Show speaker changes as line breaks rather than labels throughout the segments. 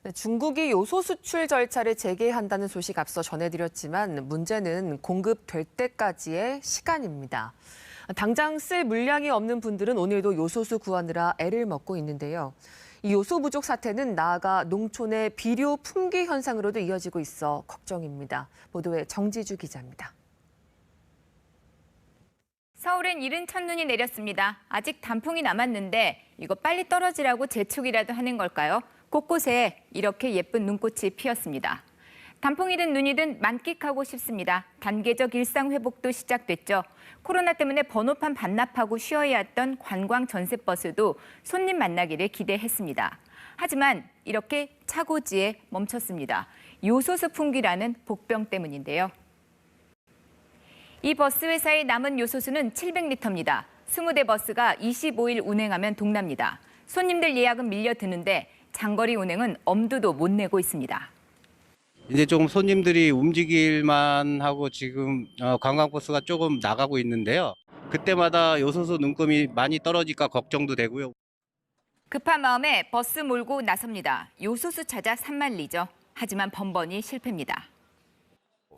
네, 중국이 요소 수출 절차를 재개한다는 소식 앞서 전해드렸지만 문제는 공급될 때까지의 시간입니다. 당장 쓸 물량이 없는 분들은 오늘도 요소수 구하느라 애를 먹고 있는데요. 이 요소 부족 사태는 나아가 농촌의 비료 품귀 현상으로도 이어지고 있어 걱정입니다. 보도에 정지주 기자입니다.
서울엔 이른 첫눈이 내렸습니다. 아직 단풍이 남았는데 이거 빨리 떨어지라고 재촉이라도 하는 걸까요? 곳곳에 이렇게 예쁜 눈꽃이 피었습니다. 단풍이든 눈이든 만끽하고 싶습니다. 단계적 일상 회복도 시작됐죠. 코로나 때문에 번호판 반납하고 쉬어야 했던 관광 전세버스도 손님 만나기를 기대했습니다. 하지만 이렇게 차고지에 멈췄습니다. 요소수 품귀라는 복병 때문인데요. 이 버스 회사의 남은 요소수는 700리터입니다. 20대 버스가 25일 운행하면 동납니다. 손님들 예약은 밀려드는데 장거리 운행은 엄두도 못 내고 있습니다.
이제 조금 손님들이 움직일만 하고 지금 관광버스가 조금 나가고 있는데요. 그때마다 요소수 눈금이 많이 떨어질까 걱정도 되고요.
급한 마음에 버스 몰고 나섭니다. 요소수 찾아 산만리죠. 하지만 번번이 실패입니다.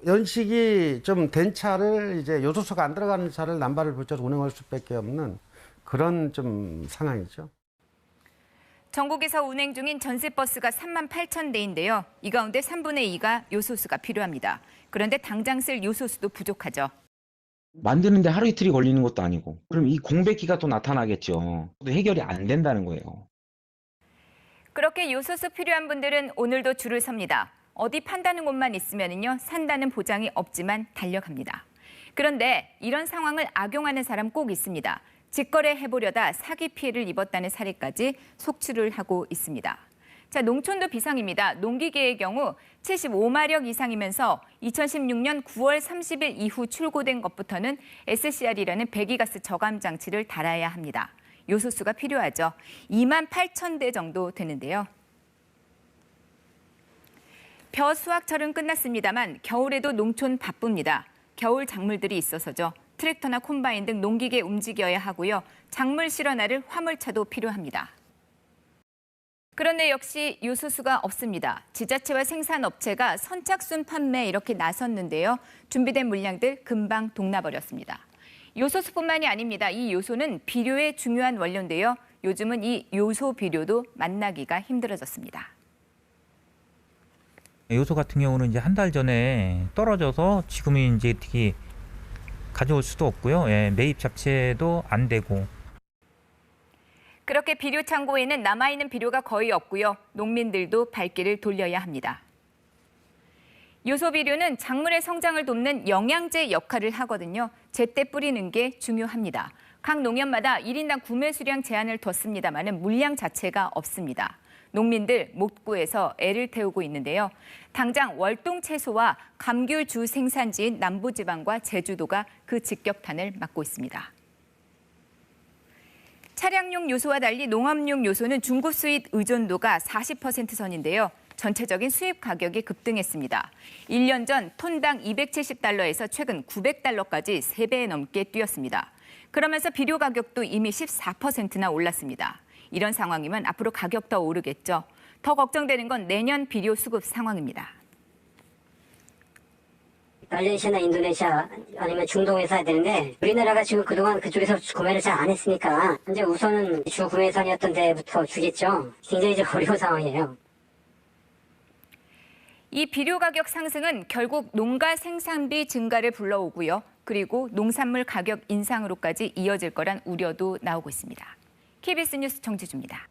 연식이 좀 된 차를 이제 요소수가 안 들어가는 차를 남발을 붙여서 운행할 수밖에 없는 그런 좀 상황이죠.
전국에서 운행 중인 전세버스가 3만 8천 대인데요. 이 가운데 3분의 2가 요소수가 필요합니다. 그런데 당장 쓸 요소수도 부족하죠.
만드는데 하루 이틀이 걸리는 것도 아니고 그럼 이 공백기가 또 나타나겠죠. 또 해결이 안 된다는 거예요.
그렇게 요소수 필요한 분들은 오늘도 줄을 섭니다. 어디 판다는 곳만 있으면요 산다는 보장이 없지만 달려갑니다. 그런데 이런 상황을 악용하는 사람 꼭 있습니다. 직거래 해보려다 사기 피해를 입었다는 사례까지 속출을 하고 있습니다. 자, 농촌도 비상입니다. 농기계의 경우 75마력 이상이면서 2016년 9월 30일 이후 출고된 것부터는 SCR이라는 배기가스 저감 장치를 달아야 합니다. 요소수가 필요하죠. 2만 8천 대 정도 되는데요. 벼 수확철은 끝났습니다만 겨울에도 농촌 바쁩니다. 겨울 작물들이 있어서죠. 트랙터나 콤바인 등 농기계 움직여야 하고요. 작물 실어 나를 화물차도 필요합니다. 그런데 역시 요소수가 없습니다. 지자체와 생산업체가 선착순 판매 이렇게 나섰는데요. 준비된 물량들 금방 동나버렸습니다. 요소수뿐만이 아닙니다. 이 요소는 비료의 중요한 원료인데요. 요즘은 이 요소 비료도 만나기가 힘들어졌습니다.
요소 같은 경우는 이제 한 달 전에 떨어져서 지금은 이제 특히 가져올 수도 없고요. 매입 자체도 안 되고.
그렇게 비료 창고에는 남아있는 비료가 거의 없고요. 농민들도 발길을 돌려야 합니다. 요소 비료는 작물의 성장을 돕는 영양제 역할을 하거든요. 제때 뿌리는 게 중요합니다. 각 농협마다 1인당 구매 수량 제한을 뒀습니다만 물량 자체가 없습니다. 농민들 못 구해서 애를 태우고 있는데요. 당장 월동 채소와 감귤 주 생산지인 남부지방과 제주도가 그 직격탄을 맞고 있습니다. 차량용 요소와 달리 농업용 요소는 중국 수입 의존도가 40% 선인데요. 전체적인 수입 가격이 급등했습니다. 1년 전 톤당 270달러에서 최근 900달러까지 3배 넘게 뛰었습니다. 그러면서 비료 가격도 이미 14%나 올랐습니다. 이런 상황이면 앞으로 가격 더 오르겠죠. 더 걱정되는 건 내년 비료 수급 상황입니다.
말레이시아나 인도네시아 아니면 중동에서 해야 되는데 우리나라가 지금 그동안 그쪽에서 구매를 잘 안 했으니까 이제 우선은 주 구매선이었던 데부터 주겠죠. 굉장히 좀 어려운 상황이에요.
이 비료 가격 상승은 결국 농가 생산비 증가를 불러오고요. 그리고 농산물 가격 인상으로까지 이어질 거란 우려도 나오고 있습니다. KBS 뉴스 정지주입니다.